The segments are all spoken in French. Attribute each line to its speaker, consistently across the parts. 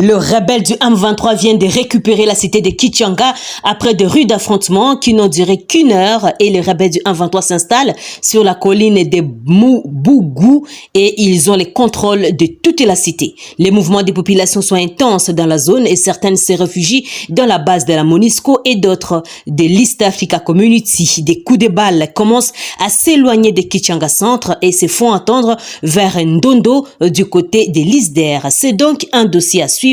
Speaker 1: Le rebelle du M23 vient de récupérer la cité de Kichanga après de rudes affrontements qui n'ont duré qu'une heure et les rebelles du M23 s'installent sur la colline de Bougou et ils ont le contrôle de toute la cité. Les mouvements des populations sont intenses dans la zone et certaines se réfugient dans la base de la MONUSCO et d'autres de l'East Africa Community. Des coups de balles commencent à s'éloigner de Kichanga Centre et se font entendre vers Ndondo du côté de l'ISDER. C'est donc un dossier à suivre,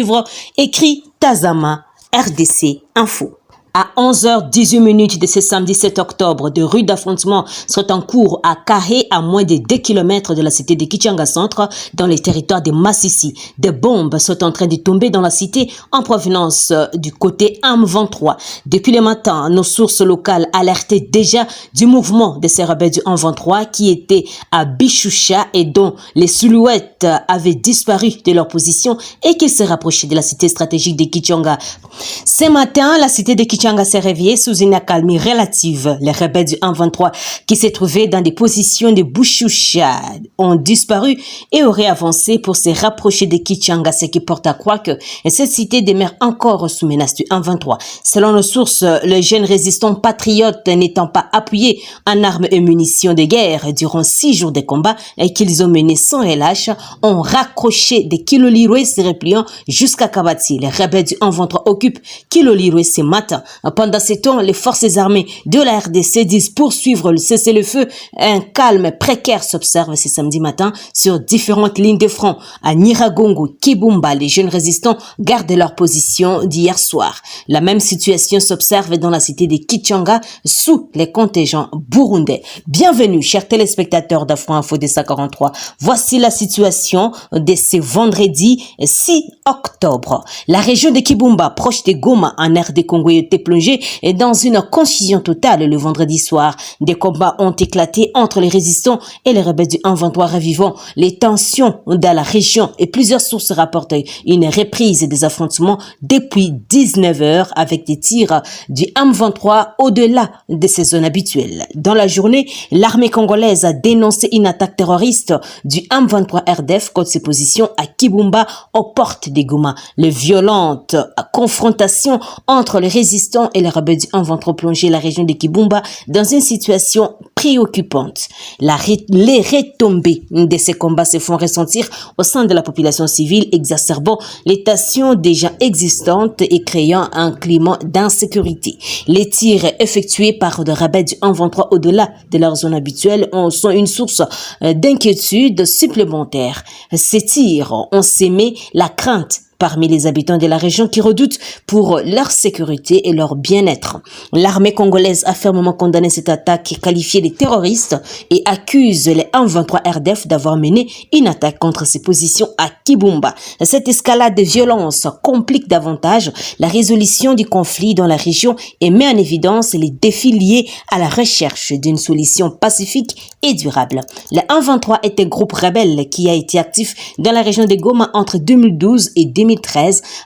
Speaker 1: écrit Tazama, RDC Info. À 11h18 de ce samedi 7 octobre, de rudes affrontements sont en cours à Kahé, à moins de 2 km de la cité de Kichanga Centre, dans les territoires de Massissi. Des bombes sont en train de tomber dans la cité en provenance du côté M23. Depuis le matin, nos sources locales alertaient déjà du mouvement de ces rebelles du M23 qui étaient à Bichoucha et dont les silhouettes avaient disparu de leur position et qui se rapprochaient de la cité stratégique de Kichanga. Ce matin, la cité de Kichanga s'est réveillée sous une accalmie relative. Les rebelles du M23 qui se trouvaient dans des positions de Bichoucha ont disparu et auraient avancé pour se rapprocher de Kichanga, ce qui porte à croire que cette cité demeure encore sous menace du M23. Selon nos sources, les jeunes résistants patriotes n'étant pas appuyés en armes et munitions de guerre durant 6 jours de combat et qu'ils ont menés sans relâche, ont raccroché des Kilolirwe se repliant jusqu'à Kabati. Les rebelles du M23 occupent Kilolirwe ce matin. Pendant ce temps, les forces armées de la RDC disent poursuivre le cessez-le-feu. Un calme précaire s'observe ce samedi matin sur différentes lignes de front. À Nyiragongo, Kibumba, les jeunes résistants gardent leur position d'hier soir. La même situation s'observe dans la cité de Kichanga sous les contingents burundais. Bienvenue, chers téléspectateurs d'Afro Info de 43. Voici la situation de ce vendredi 6 octobre. La région de Kibumba, proche de Goma, en RD Congo, était plongée dans une confusion totale le vendredi soir. Des combats ont éclaté entre les résistants et les rebelles du M23 revivant les tensions dans la région et plusieurs sources rapportent une reprise des affrontements depuis 19 heures avec des tirs du M23 au-delà de ces zones habituelles. Dans la journée, l'armée congolaise a dénoncé une attaque terroriste du M23 RDF contre ses positions à Kibumba aux portes de Goma. Les violentes confrontations entre les résistants et les rebelles du M23 plongé la région de Kibumba dans une situation préoccupante. Les retombées de ces combats se font ressentir au sein de la population civile, exacerbant les tensions déjà existantes et créant un climat d'insécurité. Les tirs effectués par des rebelles du M23 au-delà de leur zone habituelle sont une source d'inquiétude supplémentaire. Ces tirs ont sémé la crainte parmi les habitants de la région qui redoutent pour leur sécurité et leur bien-être. L'armée congolaise a fermement condamné cette attaque qualifiée de terroriste et accuse les M23 RDF d'avoir mené une attaque contre ses positions à Kibumba. Cette escalade de violence complique davantage la résolution du conflit dans la région et met en évidence les défis liés à la recherche d'une solution pacifique et durable. Le M23 est un groupe rebelle qui a été actif dans la région de Goma entre 2012 et 2013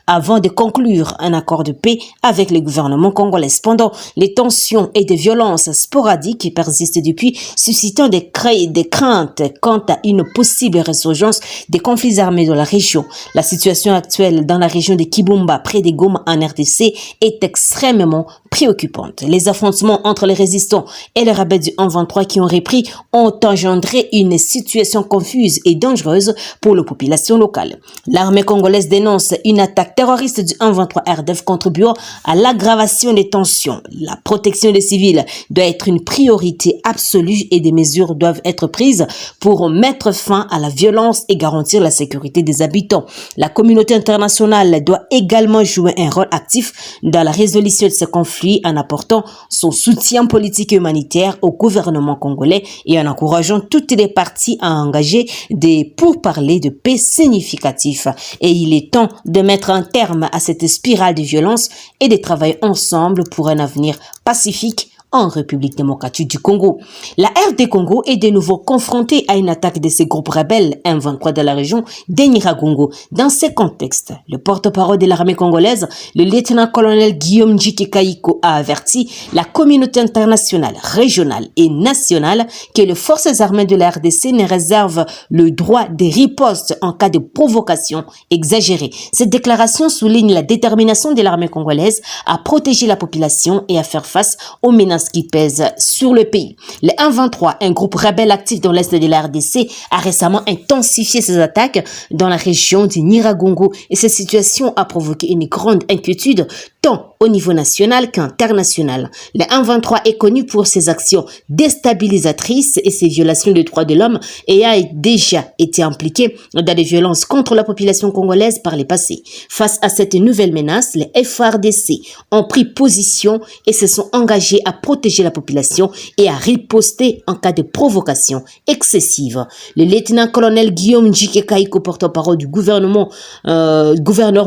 Speaker 1: avant de conclure un accord de paix avec le gouvernement congolais. Cependant, les tensions et des violences sporadiques persistent depuis, suscitant des craintes quant à une possible résurgence des conflits armés dans la région. La situation actuelle dans la région de Kibumba, près de Goma en RDC, est extrêmement préoccupante. Les affrontements entre les résistants et les rebelles du M23 qui ont repris ont engendré une situation confuse et dangereuse pour la population locale. L'armée congolaise dénonce une attaque terroriste du M23 RDF contribuant à l'aggravation des tensions. La protection des civils doit être une priorité absolue et des mesures doivent être prises pour mettre fin à la violence et garantir la sécurité des habitants. La communauté internationale doit également jouer un rôle actif dans la résolution de ce conflit en apportant son soutien politique et humanitaire au gouvernement congolais et en encourageant toutes les parties à engager des pourparlers de paix significatifs. Et il est temps de mettre un terme à cette spirale de violence et de travailler ensemble pour un avenir pacifique en République démocratique du Congo. La RD Congo est de nouveau confrontée à une attaque de ces groupes rebelles M23 de la région d'Nyiragongo. Dans ce contexte, le porte-parole de l'armée congolaise, le lieutenant-colonel Guillaume Njike Kaiko, a averti la communauté internationale, régionale et nationale que les forces armées de la RDC ne réservent le droit de riposte en cas de provocation exagérée. Cette déclaration souligne la détermination de l'armée congolaise à protéger la population et à faire face aux menaces qui pèsent sur le pays. Le 1-23, un groupe rebelle actif dans l'est de la RDC, a récemment intensifié ses attaques dans la région du Nyiragongo et cette situation a provoqué une grande inquiétude tant au niveau national qu'international. Le 1-23 est connu pour ses actions déstabilisatrices et ses violations des droits de l'homme et a déjà été impliqué dans des violences contre la population congolaise par les passés. Face à cette nouvelle menace, les FARDC ont pris position et se sont engagés à protéger la population et à riposter en cas de provocation excessive. Le lieutenant-colonel Guillaume Njike Kaiko, porte-parole du gouverneur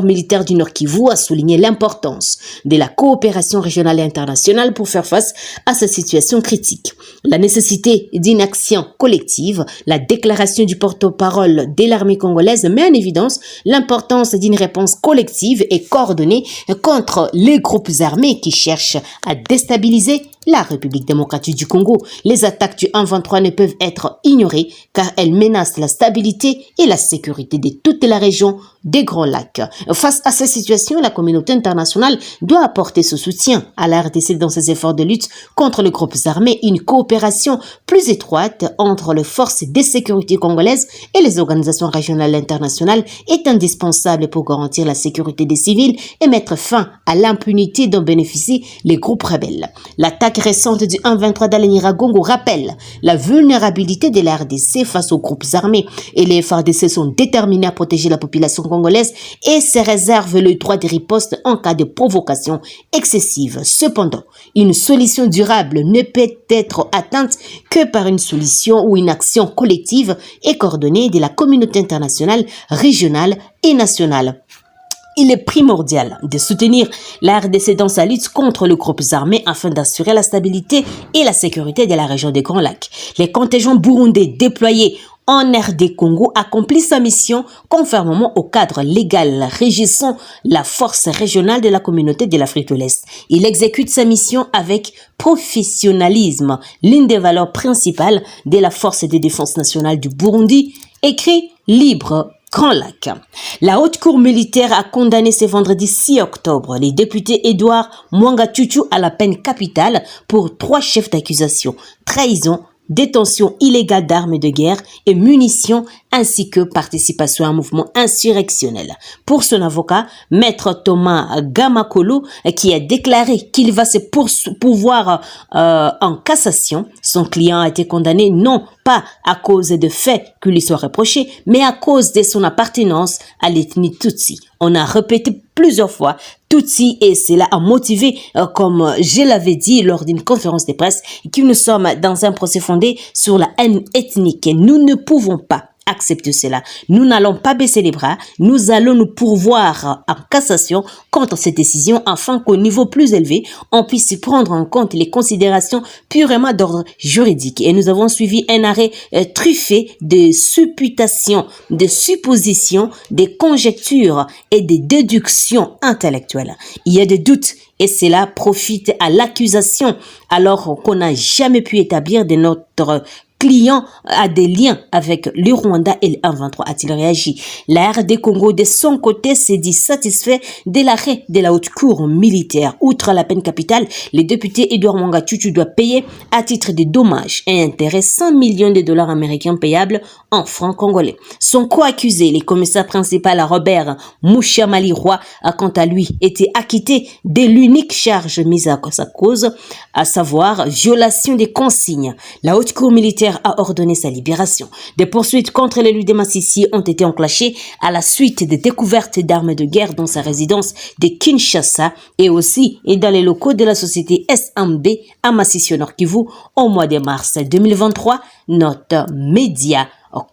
Speaker 1: militaire du Nord Kivu, a souligné l'importance de la coopération régionale et internationale pour faire face à cette situation critique. La nécessité d'une action collective, la déclaration du porte-parole de l'armée congolaise met en évidence l'importance d'une réponse collective et coordonnée contre les groupes armés qui cherchent à déstabiliser la République démocratique du Congo. Les attaques du 1-23 ne peuvent être ignorées car elles menacent la stabilité et la sécurité de toute la région des Grands Lacs. Face à cette situation, la communauté internationale doit apporter ce soutien à la RDC dans ses efforts de lutte contre les groupes armés. Une coopération plus étroite entre les forces de sécurité congolaises et les organisations régionales et internationales est indispensable pour garantir la sécurité des civils et mettre fin à l'impunité dont bénéficient les groupes rebelles. L'attaque récente du 1-23 dans le Nyiragongo rappelle la vulnérabilité de la RDC face aux groupes armés et les FARDC sont déterminés à protéger la population congolaise et se réservent le droit de riposte en cas de provocation excessive. Cependant, une solution durable ne peut être atteinte que par une solution ou une action collective et coordonnée de la communauté internationale, régionale et nationale. Il est primordial de soutenir la RDC dans sa lutte contre les groupes armés afin d'assurer la stabilité et la sécurité de la région des Grands Lacs. Les contingents burundais déployés en RD Congo accomplissent sa mission conformément au cadre légal régissant la force régionale de la communauté de l'Afrique de l'Est. Il exécute sa mission avec professionnalisme, l'une des valeurs principales de la force de défense nationale du Burundi, écrit libre Grand Lac. La haute cour militaire a condamné ce vendredi 6 octobre les députés Edouard Mwanga-Tutu à la peine capitale pour 3 chefs d'accusation: trahison, détention illégale d'armes de guerre et munitions, ainsi que participation à un mouvement insurrectionnel. Pour son avocat, maître Thomas Gamakolo, qui a déclaré qu'il va se pourvoir en cassation, son client a été condamné non pas à cause de faits qui lui sont reprochés, mais à cause de son appartenance à l'ethnie Tutsi. On a répété plusieurs fois Tutsi et cela a motivé, comme je l'avais dit lors d'une conférence de presse, que nous sommes dans un procès fondé sur la haine ethnique et nous ne pouvons pas accepter cela. Nous n'allons pas baisser les bras, nous allons nous pourvoir en cassation contre cette décision afin qu'au niveau plus élevé, on puisse prendre en compte les considérations purement d'ordre juridique. Et nous avons suivi un arrêt truffé de supputations, de suppositions, de conjectures et de déductions intellectuelles. Il y a des doutes et cela profite à l'accusation alors qu'on n'a jamais pu établir de notre client a des liens avec le Rwanda et le 1-23, a-t-il réagi. La RD Congo, de son côté, s'est dit satisfait de l'arrêt de la haute cour militaire. Outre la peine capitale, le député Edouard Mwanga-Tutu doit payer à titre de dommages et intérêts 100 millions de dollars américains payables en francs congolais. Son co-accusé, le commissaire principal Robert Mouchamali Roy, a quant à lui été acquitté de l'unique charge mise à sa cause, à savoir violation des consignes. La haute cour militaire a ordonné sa libération. Des poursuites contre l'élu de Massissi ont été enclenchées à la suite des découvertes d'armes de guerre dans sa résidence de Kinshasa et aussi dans les locaux de la société SMB à Massissi Nord Kivu au mois de mars 2023. Notre média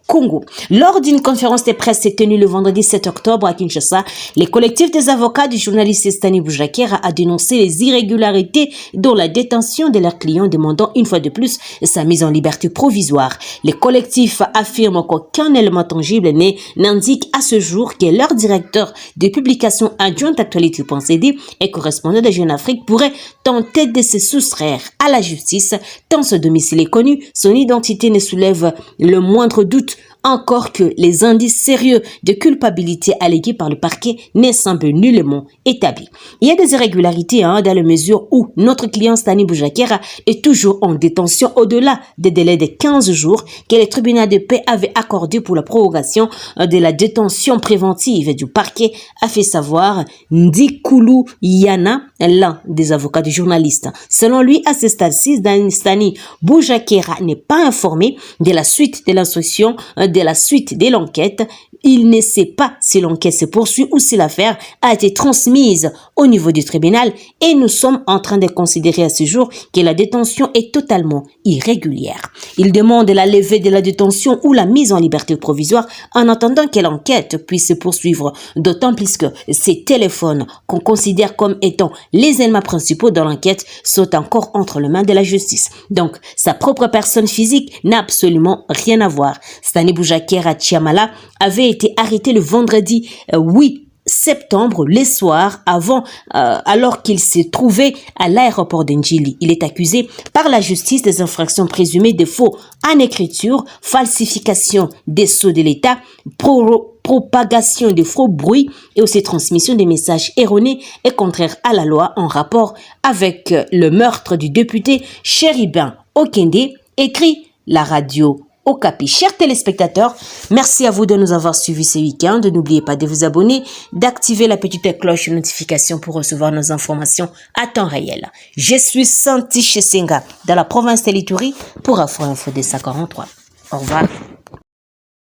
Speaker 1: Congo. Lors d'une conférence de presse tenue le vendredi 7 octobre à Kinshasa, les collectifs des avocats du journaliste Stani Boujakera a dénoncé les irrégularités dans la détention de leurs clients, demandant une fois de plus sa mise en liberté provisoire. Les collectifs affirment qu'aucun élément tangible n'indique à ce jour que leur directeur de publication adjointe Actualité.cd et correspondant de Jeune Afrique pourrait tenter de se soustraire à la justice, tant ce domicile est connu, son identité ne soulève le moindre doute, encore que les indices sérieux de culpabilité allégués par le parquet ne semblent nullement établis. Il y a des irrégularités dans la mesure où notre client Stani Boujakera est toujours en détention au-delà des délais de 15 jours que le tribunal de paix avait accordé pour la prorogation de la détention préventive du parquet, a fait savoir Ndikoulou Yana, l'un des avocats du journaliste. Selon lui, à ce stade-ci, Stani Boujakera n'est pas informé de la suite de l'instruction de la suite de l'enquête. Il ne sait pas si l'enquête se poursuit ou si l'affaire a été transmise au niveau du tribunal et nous sommes en train de considérer à ce jour que la détention est totalement irrégulière. Il demande la levée de la détention ou la mise en liberté provisoire en attendant que l'enquête puisse se poursuivre, d'autant plus que ces téléphones qu'on considère comme étant les éléments principaux de l'enquête sont encore entre les mains de la justice. Donc, sa propre personne physique n'a absolument rien à voir. Stani Boujakera Tchiamala avait été arrêté le vendredi 8 septembre, le soir, alors qu'il se trouvait à l'aéroport d'Ndjili. Il est accusé par la justice des infractions présumées de faux en écriture, falsification des sceaux de l'État, propagation de faux bruits et aussi transmission des messages erronés et contraires à la loi en rapport avec le meurtre du député Chéribin Okende, écrit la radio Okapi. Chers téléspectateurs, merci à vous de nous avoir suivis ce week-end. N'oubliez pas de vous abonner, d'activer la petite cloche de notification pour recevoir nos informations à temps réel. Je suis Santi Chesenga dans la province de l'Ituri pour Afro Info des 43. Au revoir.